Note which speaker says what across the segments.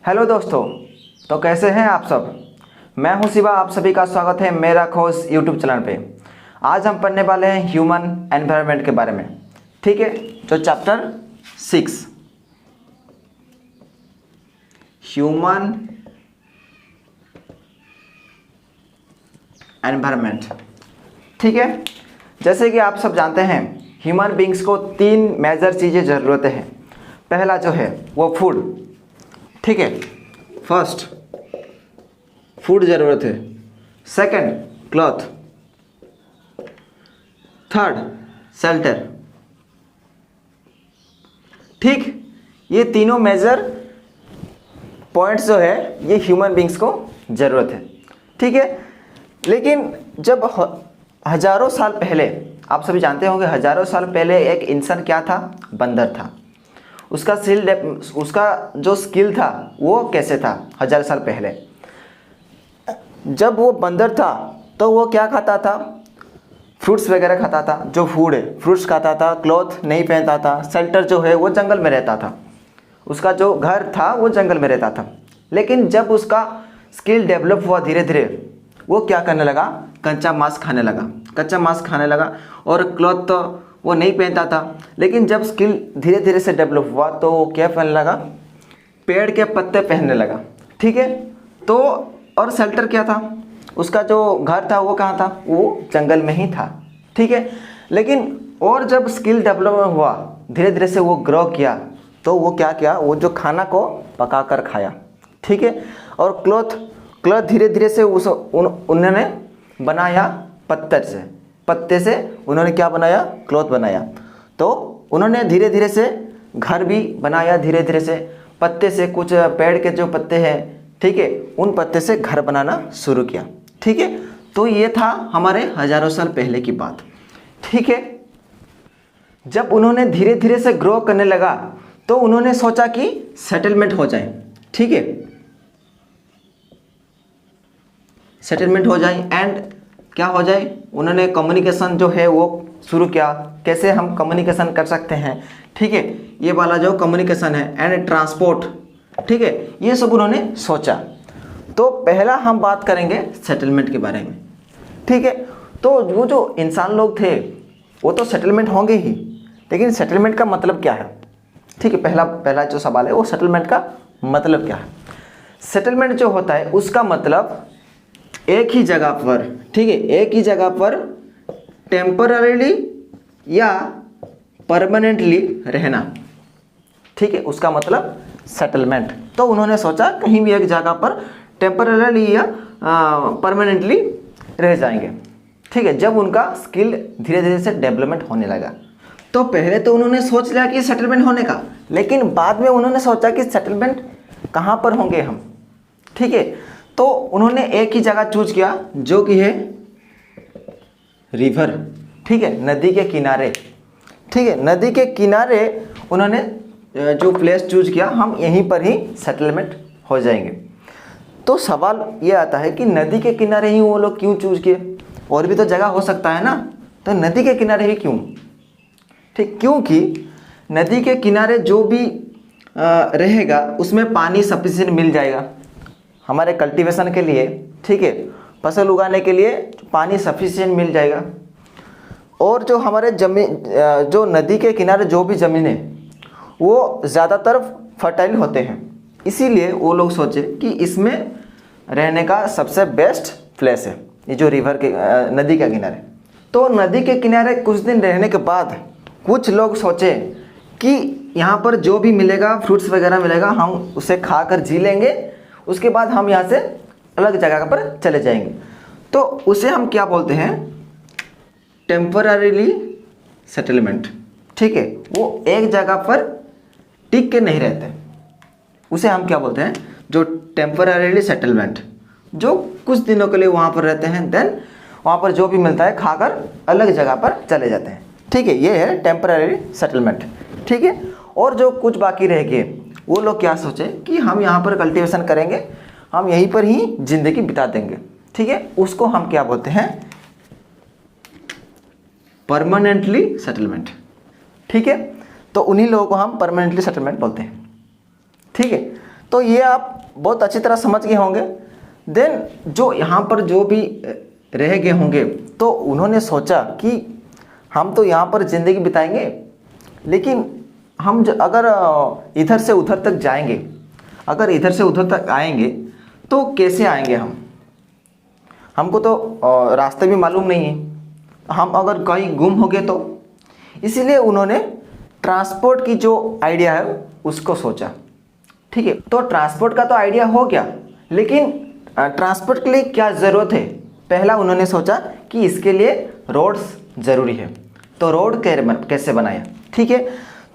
Speaker 1: Hello दोस्तों, तो कैसे हैं आप सब। मैं हूं शिवा, आप सभी का स्वागत है मेरा खोज यूट्यूब चैनल पे। आज हम पढ़ने वाले हैं ह्यूमन एनवायरनमेंट के बारे में। ठीक है, जो चैप्टर 6 ह्यूमन एनवायरनमेंट। ठीक है, जैसे कि आप सब जानते हैं ह्यूमन बींग्स को 3 मेजर चीज़ें ज़रूरतें हैं। पहला जो है वो फूड। ठीक है, फर्स्ट फूड ज़रूरत है, सेकंड क्लॉथ, थर्ड शेल्टर। ठीक, ये तीनों मेजर पॉइंट्स जो है ये ह्यूमन बींग्स को ज़रूरत है। ठीक है, लेकिन जब हजारों साल पहले, आप सभी जानते होंगे हजारों साल पहले एक इंसान क्या था, बंदर था। उसका जो स्किल था वो कैसे था हजार साल पहले। जब वो बंदर था तो वो क्या खाता था, फ्रूट्स वगैरह खाता था, जो फूड है फ्रूट्स खाता था, क्लॉथ नहीं पहनता था, शेल्टर जो है वो जंगल में रहता था, उसका जो घर था वो जंगल में रहता था। लेकिन जब उसका स्किल डेवलप हुआ धीरे धीरे, वो क्या करने लगा, कच्चा मांस खाने लगा और क्लॉथ तो वो नहीं पहनता था। लेकिन जब स्किल धीरे धीरे से डेवलप हुआ तो वो क्या पहनने लगा, पेड़ के पत्ते पहनने लगा। ठीक है, तो और शेल्टर क्या था, उसका जो घर था वो कहाँ था, वो जंगल में ही था। ठीक है, लेकिन और जब स्किल डेवलप हुआ धीरे धीरे से वो ग्रो किया तो वो क्या किया, वो जो खाना को पका कर खाया। ठीक है, और क्लॉथ धीरे धीरे से उन्होंने बनाया पत्ते से उन्होंने क्या बनाया, क्लॉथ बनाया। तो उन्होंने धीरे धीरे से घर भी बनाया, धीरे धीरे से पत्ते से, कुछ पेड़ के जो पत्ते हैं, ठीक है, उन पत्ते से घर बनाना शुरू किया। ठीक है, तो ये था हमारे हजारों साल पहले की बात। ठीक है, जब उन्होंने धीरे धीरे से ग्रो करने लगा तो उन्होंने सोचा कि सेटलमेंट हो जाए। ठीक है, सेटलमेंट हो जाए एंड क्या हो जाए, उन्होंने कम्युनिकेशन जो है वो शुरू किया, कैसे हम कम्युनिकेशन कर सकते हैं। ठीक है, ये वाला जो कम्युनिकेशन है एंड ट्रांसपोर्ट, ठीक है, ये सब उन्होंने सोचा। तो पहला हम बात करेंगे सेटलमेंट के बारे में। ठीक है, तो वो जो इंसान लोग थे वो तो सेटलमेंट होंगे ही, लेकिन सेटलमेंट का मतलब क्या है। ठीक है, पहला जो सवाल है वो सेटलमेंट का मतलब क्या है। सेटलमेंट जो होता है उसका मतलब एक ही जगह पर, ठीक है, एक ही जगह पर टेम्पररीली या परमानेंटली रहना। ठीक है, उसका मतलब सेटलमेंट। तो उन्होंने सोचा कहीं भी एक जगह पर टेम्पररीली या परमानेंटली रह जाएंगे। ठीक है, जब उनका स्किल धीरे धीरे से डेवलपमेंट होने लगा तो पहले तो उन्होंने सोच लिया कि सेटलमेंट होने का, लेकिन बाद में उन्होंने सोचा कि सेटलमेंट कहाँ पर होंगे हम। ठीक है, तो उन्होंने एक ही जगह चूज किया जो कि है रिवर। ठीक है, नदी के किनारे। ठीक है, नदी के किनारे उन्होंने जो प्लेस चूज किया, हम यहीं पर ही सेटलमेंट हो जाएंगे। तो सवाल ये आता है कि नदी के किनारे ही वो लोग क्यों चूज किए, और भी तो जगह हो सकता है ना, तो नदी के किनारे ही क्यों। ठीक, क्योंकि नदी के किनारे जो भी रहेगा उसमें पानी सफिशिएंट मिल जाएगा हमारे कल्टीवेशन के लिए। ठीक है, फसल उगाने के लिए पानी सफिशिएंट मिल जाएगा। और जो हमारे जो नदी के किनारे जो भी ज़मीन है वो ज़्यादातर फर्टाइल होते हैं, इसीलिए वो लोग सोचे कि इसमें रहने का सबसे बेस्ट प्लेस है ये जो रिवर के नदी के किनारे। तो नदी के किनारे कुछ दिन रहने के बाद कुछ लोग सोचे कि यहाँ पर जो भी मिलेगा, फ्रूट्स वगैरह मिलेगा, हम उसे खाकर जी लेंगे, उसके बाद हम यहाँ से अलग जगह पर चले जाएंगे। तो उसे हम क्या बोलते हैं, टेम्पररीली सेटलमेंट। ठीक है, वो एक जगह पर टिक के नहीं रहते, उसे हम क्या बोलते हैं, जो टेम्पररीली सेटलमेंट, जो कुछ दिनों के लिए वहाँ पर रहते हैं, देन वहाँ पर जो भी मिलता है खाकर अलग जगह पर चले जाते हैं। ठीक है, ये है टेम्पररी सेटलमेंट। ठीक है, और जो कुछ बाकी रह गए वो लोग क्या सोचे कि हम यहाँ पर कल्टीवेशन करेंगे, हम यहीं पर ही जिंदगी बिता देंगे। ठीक है, उसको हम क्या बोलते हैं, परमानेंटली सेटलमेंट। ठीक है, तो उन्हीं लोगों को हम परमानेंटली सेटलमेंट बोलते हैं। ठीक है, तो ये आप बहुत अच्छी तरह समझ गए होंगे। देन जो यहाँ पर जो भी रह गए होंगे तो उन्होंने सोचा कि हम तो यहाँ पर ज़िंदगी बिताएंगे, लेकिन हम अगर इधर से उधर तक जाएंगे, अगर इधर से उधर तक आएंगे तो कैसे आएंगे हमको तो रास्ते भी मालूम नहीं है, हम अगर कहीं गुम हो गए तो। इसीलिए उन्होंने ट्रांसपोर्ट की जो आइडिया है उसको सोचा। ठीक है, तो ट्रांसपोर्ट का तो आइडिया हो गया, लेकिन ट्रांसपोर्ट के लिए क्या ज़रूरत है? पहला उन्होंने सोचा कि इसके लिए रोड्स ज़रूरी है, तो रोड कैसे बनाया। ठीक है,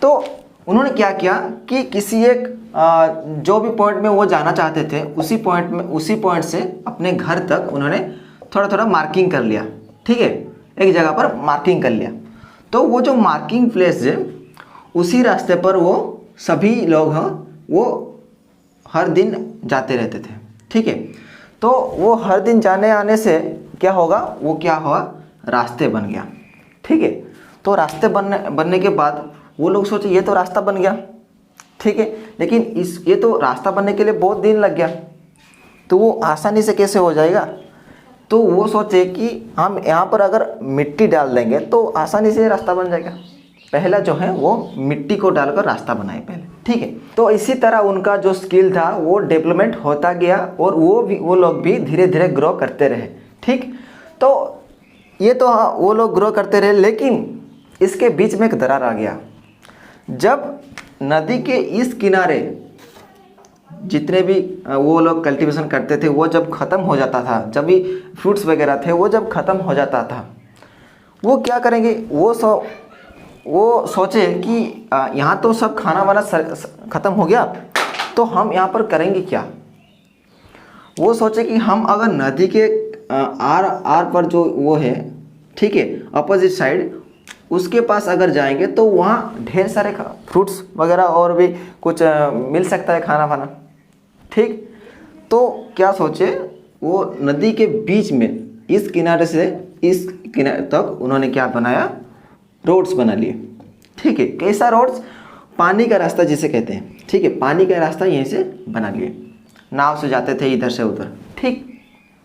Speaker 1: तो उन्होंने क्या किया कि किसी एक जो भी पॉइंट में वो जाना चाहते थे उसी पॉइंट से अपने घर तक उन्होंने थोड़ा थोड़ा मार्किंग कर लिया। ठीक है, एक जगह पर मार्किंग कर लिया, तो वो जो मार्किंग प्लेस है उसी रास्ते पर वो सभी लोग हैं वो हर दिन जाते रहते थे। ठीक है, तो वो हर दिन जाने आने से क्या होगा, वो क्या हुआ, रास्ते बन गया। ठीक है, तो रास्ते बनने के बाद वो लोग सोचे ये तो रास्ता बन गया। ठीक है, लेकिन ये तो रास्ता बनने के लिए बहुत दिन लग गया, तो वो आसानी से कैसे हो जाएगा? तो वो सोचे कि हम यहाँ पर अगर मिट्टी डाल देंगे तो आसानी से रास्ता बन जाएगा। पहला जो है वो मिट्टी को डालकर रास्ता बनाए पहले। ठीक है, तो इसी तरह उनका जो स्किल था वो डेवलपमेंट होता गया और वो लोग भी धीरे धीरे ग्रो करते रहे। ठीक, तो ये तो वो लोग ग्रो करते रहे, लेकिन इसके बीच में एक दरार आ गया। जब नदी के इस किनारे जितने भी वो लोग कल्टीवेशन करते थे वो जब ख़त्म हो जाता था, जब भी फ्रूट्स वगैरह थे वो जब ख़त्म हो जाता था, वो क्या करेंगे, वो सोचे कि यहाँ तो सब खाना वाना ख़त्म हो गया, तो हम यहाँ पर करेंगे क्या। वो सोचे कि हम अगर नदी के आर पर जो वो है, ठीक है, अपोजिट साइड, उसके पास अगर जाएंगे तो वहाँ ढेर सारे फ्रूट्स वगैरह और भी कुछ मिल सकता है, खाना वाना। ठीक, तो क्या सोचे, वो नदी के बीच में इस किनारे से इस किनारे तक उन्होंने क्या बनाया, रोड्स बना लिए। ठीक है, कैसा रोड्स, पानी का रास्ता जिसे कहते हैं। ठीक है, पानी का रास्ता यहीं से बना लिए, नाव से जाते थे इधर से उधर। ठीक,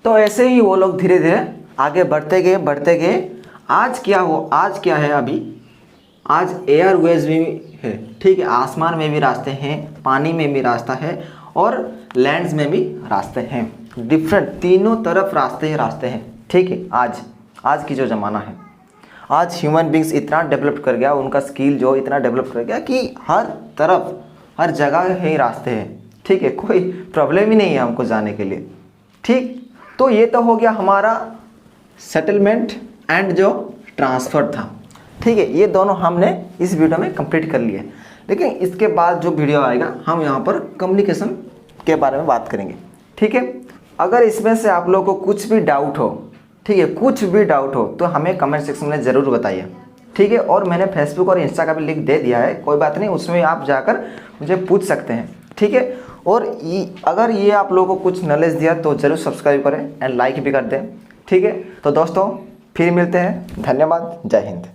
Speaker 1: तो ऐसे ही वो लोग धीरे धीरे आगे बढ़ते गए। आज क्या है अभी, आज एयरवेज भी है। ठीक है, आसमान में भी रास्ते हैं, पानी में भी रास्ता है और लैंड्स में भी रास्ते हैं। डिफरेंट तीनों तरफ रास्ते हैं। ठीक है, आज की जो ज़माना है, आज ह्यूमन बींग्स इतना डेवलप कर गया, उनका स्किल जो इतना डेवलप कर गया कि हर तरफ हर जगह ही रास्ते हैं। ठीक है, कोई प्रॉब्लम ही नहीं है हमको जाने के लिए। ठीक, तो ये तो हो गया हमारा सेटलमेंट एंड जो ट्रांसफ़र था। ठीक है, ये दोनों हमने इस वीडियो में कंप्लीट कर लिए, लेकिन इसके बाद जो वीडियो आएगा हम यहाँ पर कम्युनिकेशन के बारे में बात करेंगे। ठीक है, अगर इसमें से आप लोगों को कुछ भी डाउट हो, ठीक है, कुछ भी डाउट हो तो हमें कमेंट सेक्शन में ज़रूर बताइए। ठीक है, और मैंने फेसबुक और इंस्टा का भी लिंक दे दिया है, कोई बात नहीं, उसमें आप जाकर मुझे पूछ सकते हैं। ठीक है, और अगर ये आप लोगों को कुछ नॉलेज दिया तो ज़रूर सब्सक्राइब करें एंड लाइक भी कर दें। ठीक है, तो दोस्तों फिर मिलते हैं, धन्यवाद, जय हिंद।